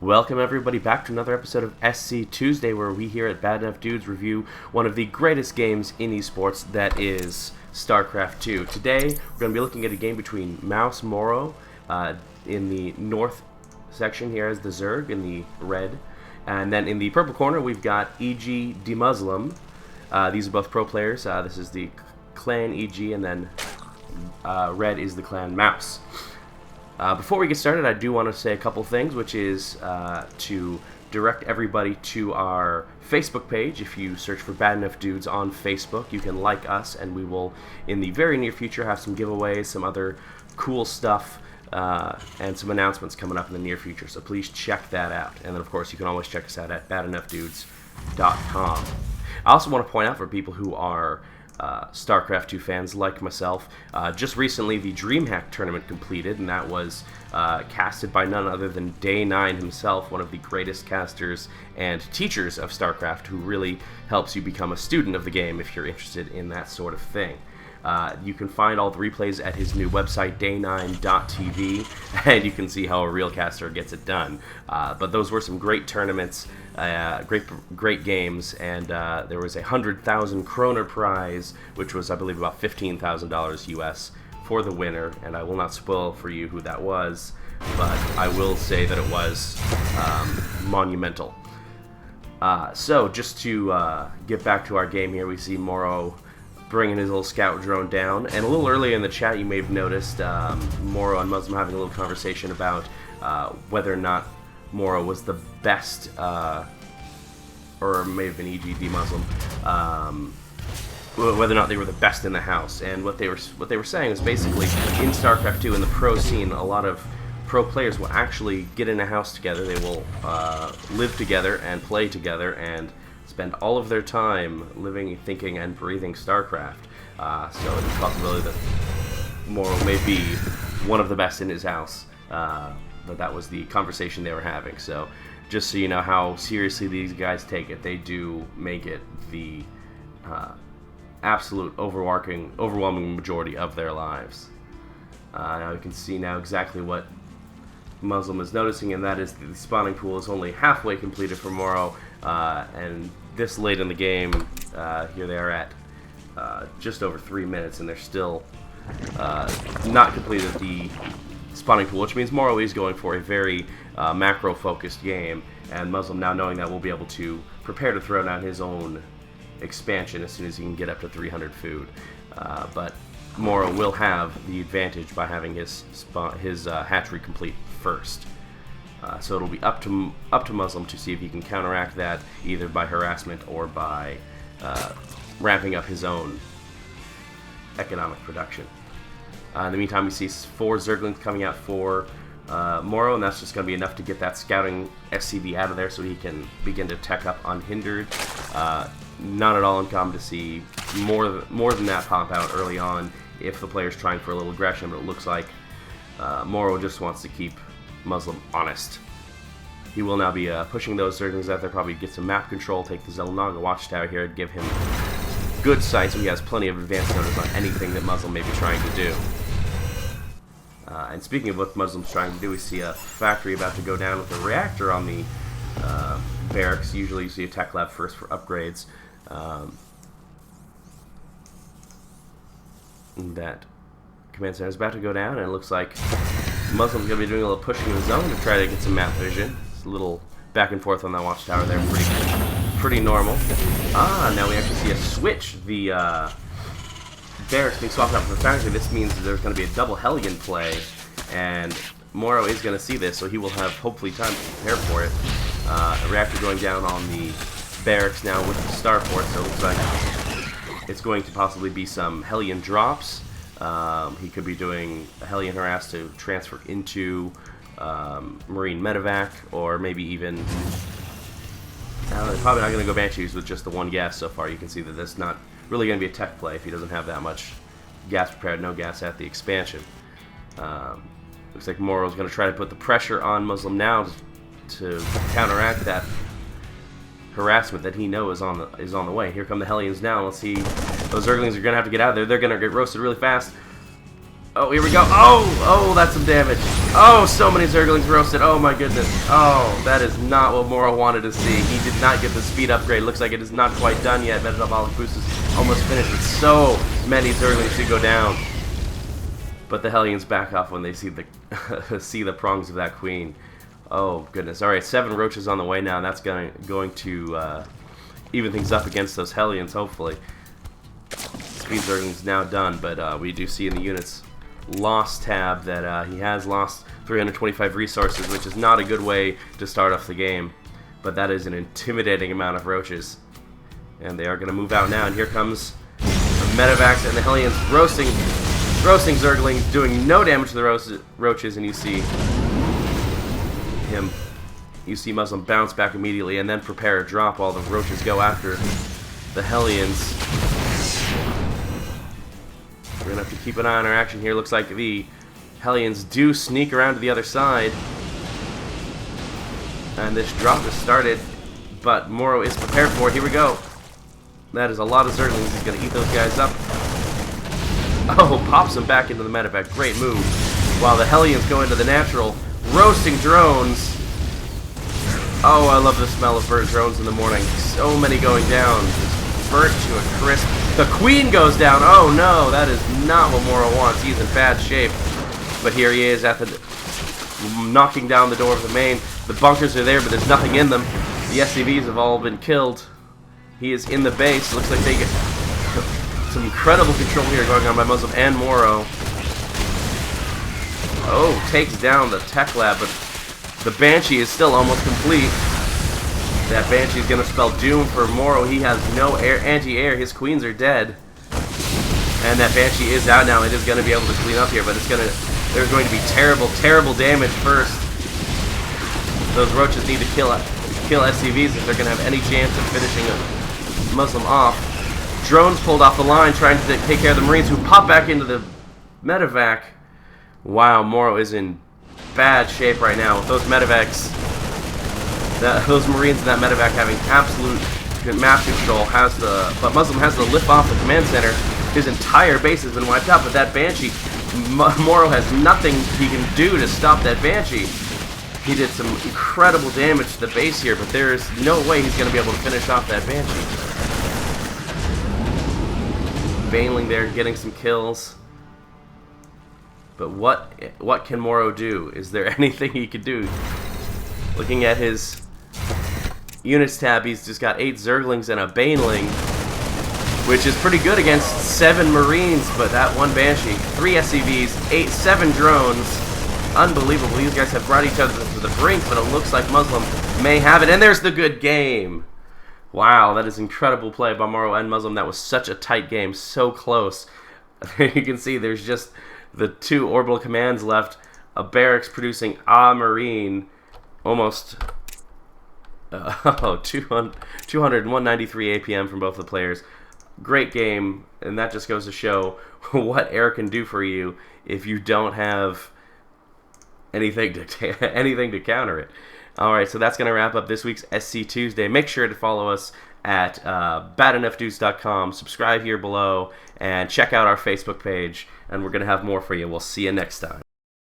Welcome everybody back to another episode of SC2sday, where we here at Bad Enough Dudes review one of the greatest games in esports, that is StarCraft 2. Today, we're going to be looking at a game between mouzMorroW in the north section here as the Zerg in the red, and then in the purple corner we've got EGDeMuslim. These are both pro players. This is the clan EG, and then red is the clan Mouse. Before we get started, I do want to say a couple things, which is to direct everybody to our Facebook page. If you search for Bad Enough Dudes on Facebook, you can like us, and we will, in the very near future, have some giveaways, some other cool stuff, and some announcements coming up in the near future, so please check that out. And then, of course, you can always check us out at badenoughdudes.com. I also want to point out for people who are StarCraft 2 fans like myself, just recently the DreamHack tournament completed, and that was casted by none other than Day9 himself, one of the greatest casters and teachers of StarCraft, who really helps you become a student of the game if you're interested in that sort of thing. You can find all the replays at his new website, day9.tv, and you can see how a real caster gets it done. But those were some great tournaments, great games, and there was a 100,000 kroner prize, which was, I believe, about $15,000 US for the winner. And I will not spoil for you who that was, but I will say that it was monumental. So just to get back to our game here, we see mouzMorroW bringing his little scout drone down, and a little earlier in the chat you may have noticed mouzMorroW and mouzMorroW having a little conversation about whether or not mouzMorroW was the best, or it may have been EGDeMuslim, whether or not they were the best in the house. And what they were saying is basically, in StarCraft 2, in the pro scene, a lot of pro players will actually get in a house together. They will live together and play together and spend all of their time living, thinking, and breathing StarCraft. So it's a possibility that mouzMorroW may be one of the best in his house. But that was the conversation they were having. So just so you know how seriously these guys take it, they do make it the absolute overwhelming majority of their lives. Now you can see now exactly what mouzMorroW is noticing, and that is the spawning pool is only halfway completed for mouzMorroW, and this late in the game, here they are at just over 3 minutes, and they're still not completed the spawning pool, which means mouzMorroW is going for a very macro-focused game, and mouzMorroW, now knowing that, will be able to prepare to throw down his own expansion as soon as he can get up to 300 food. But mouzMorroW will have the advantage by having his hatchery complete first. So it'll be up to mouzMorroW to see if he can counteract that, either by harassment or by ramping up his own economic production. In the meantime, we see 4 Zerglings coming out for mouzMorroW, and that's just going to be enough to get that scouting SCV out of there so he can begin to tech up unhindered. Not at all uncommon to see more than that pop out early on if the player's trying for a little aggression, but it looks like mouzMorroW just wants to keep mouzMorroW honest. He will now be pushing those Zerglings out there, probably get some map control, take the Zelnaga watchtower here, and give him good sight so he has plenty of advance notice on anything that mouzMorroW may be trying to do. And speaking of what mouzMorrow's trying to do, we see a factory about to go down with a reactor on the barracks. Usually you see a tech lab first for upgrades. That command center is about to go down, and it looks like mouzMorrow's going to be doing a little pushing of his own to try to get some map vision. It's a little back and forth on that watchtower there, pretty normal. Now we actually see a switch. The barracks being swapped out for the factory. This means that there's going to be a double Hellion play, and mouzMorroW is going to see this, so he will have hopefully time to prepare for it. A reactor going down on the barracks now with the starport, so it looks like it's going to possibly be some Hellion drops. He could be doing a Hellion harass to transfer into Marine medevac, or maybe even they're probably not going to go Banshees with just the one gas so far. You can see that that's not really going to be a tech play if he doesn't have that much gas prepared. No gas at the expansion. Looks like mouzMorrow's going to try to put the pressure on mouzMorroW now to counteract that harassment that he knows is on the way. Here come the Hellions now. Let's see. Those Zerglings are going to have to get out of there. They're going to get roasted really fast. Oh, here we go. Oh, that's some damage. Oh, so many Zerglings roasted. Oh my goodness. Oh, that is not what mouzMorroW wanted to see. He did not get the speed upgrade. Looks like it is not quite done yet. Metabolic boost is almost finished with so many Zerglings to go down. But the Hellions back off when they see the see the prongs of that queen. Oh goodness. All right, 7 roaches on the way now. And that's going to even things up against those Hellions. Hopefully, speed Zergling is now done. But we do see in the units lost tab that he has lost 325 resources, which is not a good way to start off the game. But that is an intimidating amount of roaches, and they are going to move out now. And here comes the Medivacs and the Hellions roasting Zerglings, doing no damage to the roaches, and you see mouzMorroW bounce back immediately and then prepare a drop while the roaches go after the Hellions. We're going to have to keep an eye on our action here. Looks like the Hellions do sneak around to the other side, and this drop has started, but mouzMorroW is prepared for it. Here we go. That is a lot of Zerglings. He's going to eat those guys up. Oh, pops them back into the medevac. Great move. While the Hellions go into the natural, roasting drones. Oh, I love the smell of burnt drones in the morning. So many going down. Just burnt to a crisp. The queen goes down. Oh no, that is not what mouzMorroW wants. He's in bad shape. But here he is at the knocking down the door of the main. The bunkers are there, but there's nothing in them. The SCVs have all been killed. He is in the base. Looks like they get some incredible control here going on by mouzMorroW and mouzMorroW. Oh, takes down the tech lab, but the Banshee is still almost complete. That Banshee is going to spell doom for mouzMorroW. He has no anti-air. His queens are dead. And that Banshee is out now. It is going to be able to clean up here, but there's going to be terrible, terrible damage first. Those roaches need to kill SCVs if they're going to have any chance of finishing mouzMorroW off. Drones pulled off the line trying to take care of the Marines, who pop back into the medevac. Wow, mouzMorroW is in bad shape right now with those medevacs. Those Marines in that medevac having absolute map control. But mouzMorroW has to lift off the command center. His entire base has been wiped out, but that Banshee, mouzMorroW has nothing he can do to stop that Banshee. He did some incredible damage to the base here, but there is no way he's going to be able to finish off that Banshee. Baneling there, getting some kills. But what can mouzMorroW do? Is there anything he could do? Looking at his units tab, he's just got 8 Zerglings and a Baneling, which is pretty good against 7 Marines, but that one Banshee, 3 SCVs, 7 drones. Unbelievable. These guys have brought each other to the brink, but it looks like mouzMorroW may have it. And there's the good game. Wow, that is incredible play by mouzMorroW and mouzMorroW. That was such a tight game, so close. You can see there's just the 2 orbital commands left. A barracks producing a Marine. Almost 200 and 193 APM from both the players. Great game, and that just goes to show what air can do for you if you don't have anything to counter it. Alright, so that's going to wrap up this week's SC Tuesday. Make sure to follow us at badenoughdudes.com. Subscribe here below, and check out our Facebook page, and we're going to have more for you. We'll see you next time.